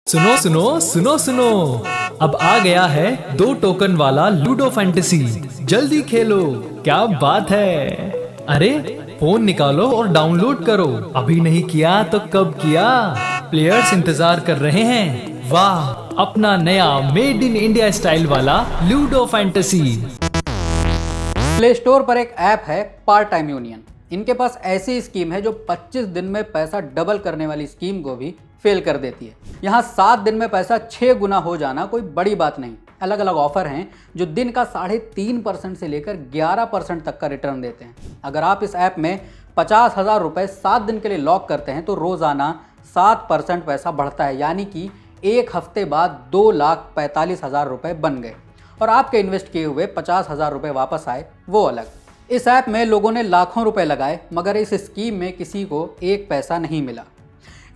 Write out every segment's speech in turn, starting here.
सुनो सुनो सुनो सुनो, अब आ गया है 2 टोकन वाला लूडो फैंटेसी। जल्दी खेलो, क्या बात है। अरे फोन निकालो और डाउनलोड करो, अभी नहीं किया तो कब किया। प्लेयर्स इंतजार कर रहे हैं। वाह, अपना नया मेड इन इंडिया स्टाइल वाला लूडो फैंटेसी। प्ले स्टोर पर एक ऐप है पार्ट टाइम यूनियन। इनके पास ऐसी स्कीम है जो 25 दिन में पैसा डबल करने वाली स्कीम को भी फेल कर देती है। यहाँ 7 दिन में पैसा 6 गुना हो जाना कोई बड़ी बात नहीं। अलग अलग ऑफर हैं जो दिन का 3.5% से लेकर 11% तक का रिटर्न देते हैं। अगर आप इस ऐप में 50,000 रुपये 7 दिन के लिए लॉक करते हैं तो रोज़ाना 7% पैसा बढ़ता है, यानी कि एक हफ्ते बाद 2,45,000 रुपये बन गए और आपके इन्वेस्ट किए हुए 50,000 रुपये वापस आए, वो अलग। इस ऐप में लोगों ने लाखों रुपए लगाए, मगर इस स्कीम में किसी को एक पैसा नहीं मिला।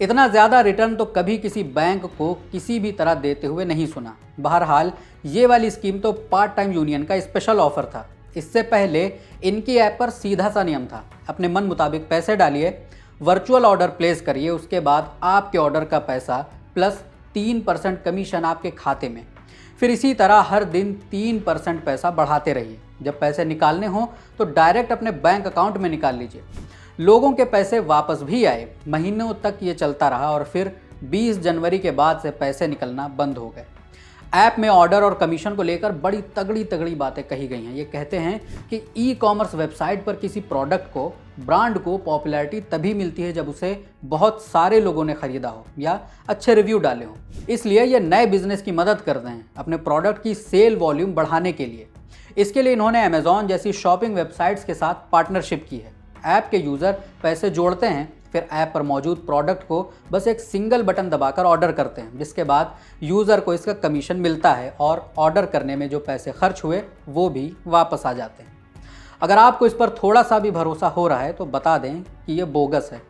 इतना ज़्यादा रिटर्न तो कभी किसी बैंक को किसी भी तरह देते हुए नहीं सुना। बहरहाल ये वाली स्कीम तो पार्ट टाइम यूनियन का स्पेशल ऑफर था। इससे पहले इनकी ऐप पर सीधा सा नियम था, अपने मन मुताबिक पैसे डालिए, वर्चुअल ऑर्डर प्लेस करिए, उसके बाद आपके ऑर्डर का पैसा प्लस 3% कमीशन आपके खाते में। फिर इसी तरह हर दिन 3% पैसा बढ़ाते रहिए। जब पैसे निकालने हो तो डायरेक्ट अपने बैंक अकाउंट में निकाल लीजिए। लोगों के पैसे वापस भी आए। महीनों तक ये चलता रहा और फिर 20 जनवरी के बाद से पैसे निकलना बंद हो गए। ऐप में ऑर्डर और कमीशन को लेकर बड़ी तगड़ी बातें कही गई हैं। ये कहते हैं कि ई कॉमर्स वेबसाइट पर किसी प्रोडक्ट को, ब्रांड को पॉपुलैरिटी तभी मिलती है जब उसे बहुत सारे लोगों ने खरीदा हो या अच्छे रिव्यू डाले हो। इसलिए ये नए बिजनेस की मदद करते हैं अपने प्रोडक्ट की सेल वॉल्यूम बढ़ाने के लिए। इसके लिए इन्होंने अमेजॉन जैसी शॉपिंग वेबसाइट्स के साथ पार्टनरशिप की है। ऐप के यूज़र पैसे जोड़ते हैं, फिर ऐप पर मौजूद प्रोडक्ट को बस एक सिंगल बटन दबाकर ऑर्डर करते हैं, जिसके बाद यूज़र को इसका कमीशन मिलता है और ऑर्डर करने में जो पैसे खर्च हुए वो भी वापस आ जाते हैं। अगर आपको इस पर थोड़ा सा भी भरोसा हो रहा है तो बता दें कि ये बोगस है।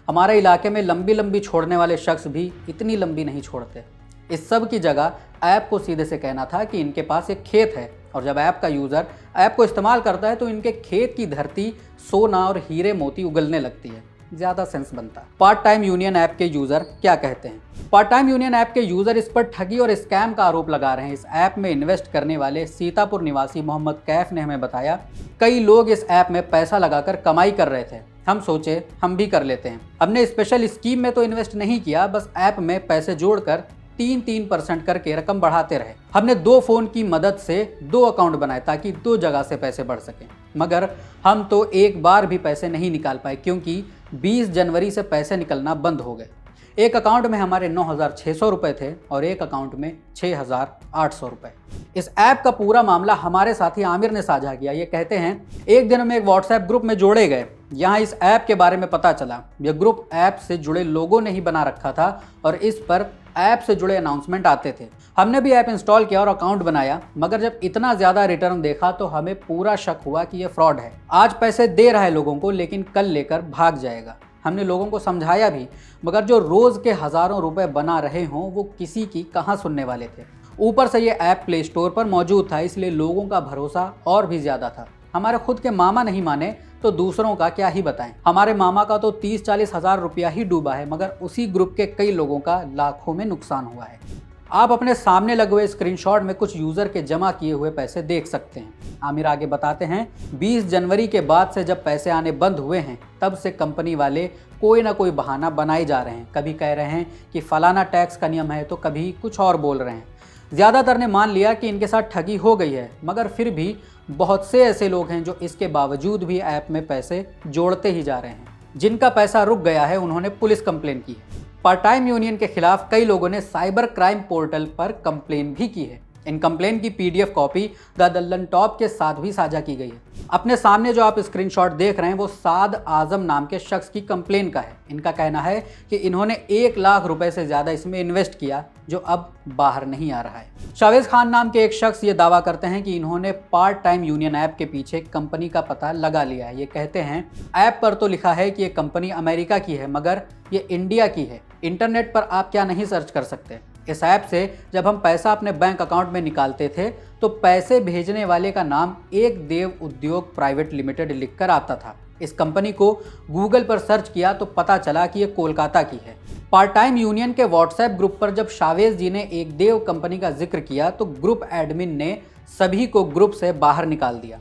हमारे इलाके में लंबी छोड़ने वाले शख्स भी इतनी लंबी नहीं छोड़ते। इस सब की जगह ऐप को सीधे से कहना था कि इनके पास एक खेत है और जब ऐप का यूज़र ऐप को इस्तेमाल करता है तो इनके खेत की धरती सोना और हीरे मोती उगलने लगती है। ज़्यादा सेंस बनता है। पार्ट टाइम यूनियन ऐप के यूज़र क्या कहते हैं? पार्ट टाइम यूनियन ऐप के यूज़र इस पर ठगी और स्कैम का आरोप लगा रहे हैं। इस ऐप में इन्वेस्ट करने वाले सीतापुर निवासी मोहम्मद कैफ ने हमें बताया, कई लोग इस ऐप में पैसा लगाकर कमाई कर रहे थे। हम सोचे हम भी कर लेते हैं। हमने स्पेशल स्कीम में तो इन्वेस्ट नहीं किया, बस ऐप में पैसे जोड़कर 3% करके रकम बढ़ाते रहे। हमने 2 फ़ोन की मदद से 2 अकाउंट बनाए ताकि 2 जगह से पैसे बढ़ सकें, मगर हम तो एक बार भी पैसे नहीं निकाल पाए क्योंकि 20 जनवरी से पैसे निकलना बंद हो गए। एक अकाउंट में हमारे 9,600 रुपये थे और एक अकाउंट में 6,800 रुपये। इस ऐप का पूरा मामला हमारे साथी आमिर ने साझा किया। ये कहते हैं, एक दिन हम एक व्हाट्सएप ग्रुप में जोड़े गए। यहाँ इस ऐप के बारे में पता चला। यह ग्रुप ऐप से जुड़े लोगों ने ही बना रखा था और इस पर ऐप से जुड़े अनाउंसमेंट आते थे। हमने भी ऐप इंस्टॉल किया और अकाउंट बनाया, मगर जब इतना ज़्यादा रिटर्न देखा तो हमें पूरा शक हुआ कि यह फ्रॉड है। आज पैसे दे रहा है लोगों को, लेकिन कल लेकर भाग जाएगा। हमने लोगों को समझाया भी, मगर जो रोज़ के हज़ारों रुपए बना रहे हों वो किसी की कहाँ सुनने वाले थे। ऊपर से ये ऐप प्ले स्टोर पर मौजूद था, इसलिए लोगों का भरोसा और भी ज़्यादा था। हमारे खुद के मामा नहीं माने तो दूसरों का क्या ही बताएं। हमारे मामा का तो 30-40 हज़ार रुपया ही डूबा है, मगर उसी ग्रुप के कई लोगों का लाखों में नुकसान हुआ है। आप अपने सामने लगे हुए स्क्रीनशॉट में कुछ यूज़र के जमा किए हुए पैसे देख सकते हैं। आमिर आगे बताते हैं, 20 जनवरी के बाद से जब पैसे आने बंद हुए हैं तब से कंपनी वाले कोई ना कोई बहाना बनाए जा रहे हैं। कभी कह रहे हैं कि फलाना टैक्स का नियम है तो कभी कुछ और बोल रहे हैं। ज़्यादातर ने मान लिया कि इनके साथ ठगी हो गई है, मगर फिर भी बहुत से ऐसे लोग हैं जो इसके बावजूद भी ऐप में पैसे जोड़ते ही जा रहे हैं। जिनका पैसा रुक गया है उन्होंने पुलिस कंप्लेन की है। पार्ट टाइम यूनियन के खिलाफ कई लोगों ने साइबर क्राइम पोर्टल पर कंप्लेन भी की है। इन कंप्लेन की PDF कॉपी द दल्लन टॉप के साथ भी साझा की गई है। अपने सामने जो आप स्क्रीनशॉट देख रहे हैं वो साद आजम नाम के शख्स की कंप्लेन का है। इनका कहना है कि इन्होंने 1 लाख रुपए से ज़्यादा इसमें इन्वेस्ट किया जो अब बाहर नहीं आ रहा है। शावेज खान नाम के एक शख्स ये दावा करते हैं कि इन्होंने पार्ट टाइम यूनियन ऐप के पीछे कंपनी का पता लगा लिया है। ये कहते हैं, ऐप पर तो लिखा है कि ये कंपनी अमेरिका की है, मगर ये इंडिया की है। इंटरनेट पर आप क्या नहीं सर्च कर सकते। इस ऐप से जब हम पैसा अपने बैंक अकाउंट में निकालते थे तो पैसे भेजने वाले का नाम एक देव उद्योग प्राइवेट लिमिटेड लिखकर आता था। इस कंपनी को गूगल पर सर्च किया तो पता चला कि ये कोलकाता की है। पार्ट टाइम यूनियन के व्हाट्सएप ग्रुप पर जब शावेज जी ने एक देव कंपनी का जिक्र किया तो ग्रुप एडमिन ने सभी को ग्रुप से बाहर निकाल दिया।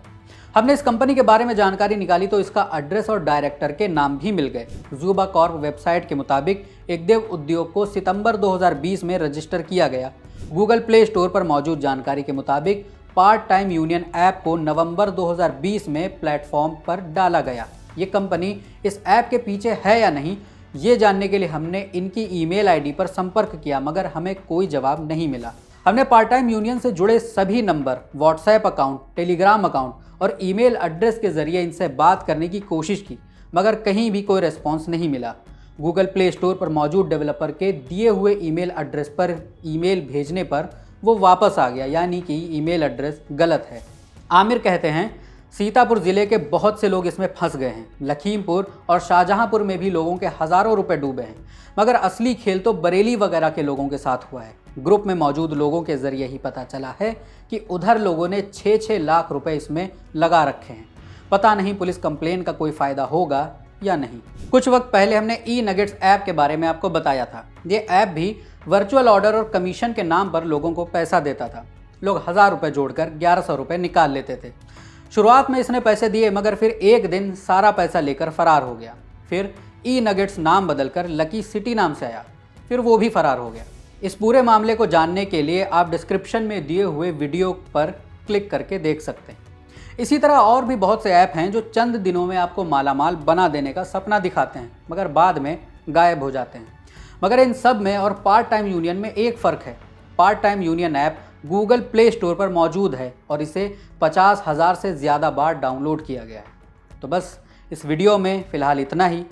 हमने इस कंपनी के बारे में जानकारी निकाली तो इसका एड्रेस और डायरेक्टर के नाम भी मिल गए। जुबा कॉर्प वेबसाइट के मुताबिक एक देव उद्योग को सितंबर 2020 में रजिस्टर किया गया। गूगल प्ले स्टोर पर मौजूद जानकारी के मुताबिक पार्ट टाइम यूनियन ऐप को नवंबर 2020 में प्लेटफॉर्म पर डाला गया। ये कंपनी इस ऐप के पीछे है या नहीं, ये जानने के लिए हमने इनकी ईमेल आईडी पर संपर्क किया, मगर हमें कोई जवाब नहीं मिला। हमने पार्ट टाइम यूनियन से जुड़े सभी number, WhatsApp account, Telegram account और ईमेल एड्रेस के जरिए इनसे बात करने की कोशिश की, मगर कहीं भी कोई रिस्पॉन्स नहीं मिला। गूगल प्ले स्टोर पर मौजूद डेवलपर के दिए हुए ईमेल एड्रेस पर ईमेल भेजने पर वो वापस आ गया, यानी कि ईमेल एड्रेस गलत है। आमिर कहते हैं, सीतापुर ज़िले के बहुत से लोग इसमें फंस गए हैं। लखीमपुर और शाहजहांपुर में भी लोगों के हज़ारों रुपए डूबे हैं, मगर असली खेल तो बरेली वगैरह के लोगों के साथ हुआ है। ग्रुप में मौजूद लोगों के ज़रिए ही पता चला है कि उधर लोगों ने 6-6 लाख रुपए इसमें लगा रखे हैं। पता नहीं पुलिस कंप्लेन का कोई फ़ायदा होगा या नहीं। कुछ वक्त पहले हमने ई नगेट्स ऐप के बारे में आपको बताया था। ये ऐप भी वर्चुअल ऑर्डर और कमीशन के नाम पर लोगों को पैसा देता था। लोग 1000 रुपये जोड़कर 1100 रुपये निकाल लेते थे। शुरुआत में इसने पैसे दिए, मगर फिर एक दिन सारा पैसा लेकर फरार हो गया। फिर ई नगेट्स नाम बदलकर लकी सिटी नाम से आया, फिर वो भी फरार हो गया। इस पूरे मामले को जानने के लिए आप डिस्क्रिप्शन में दिए हुए वीडियो पर क्लिक करके देख सकते हैं। इसी तरह और भी बहुत से ऐप हैं जो चंद दिनों में आपको मालामाल बना देने का सपना दिखाते हैं, मगर बाद में गायब हो जाते हैं। मगर इन सब में और पार्ट टाइम यूनियन में एक फ़र्क है। Part time union app Google play store पर मौजूद है और इसे 50,000 से ज़्यादा बार डाउनलोड किया गया है। तो बस इस वीडियो में फ़िलहाल इतना ही।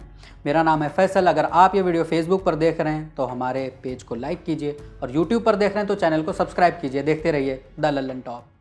मेरा नाम है फैसल। अगर आप ये वीडियो फेसबुक पर देख रहे हैं तो हमारे पेज को लाइक कीजिए और यूट्यूब पर देख रहे हैं तो चैनल को सब्सक्राइब कीजिए। देखते रहिए द लल्लन टॉप।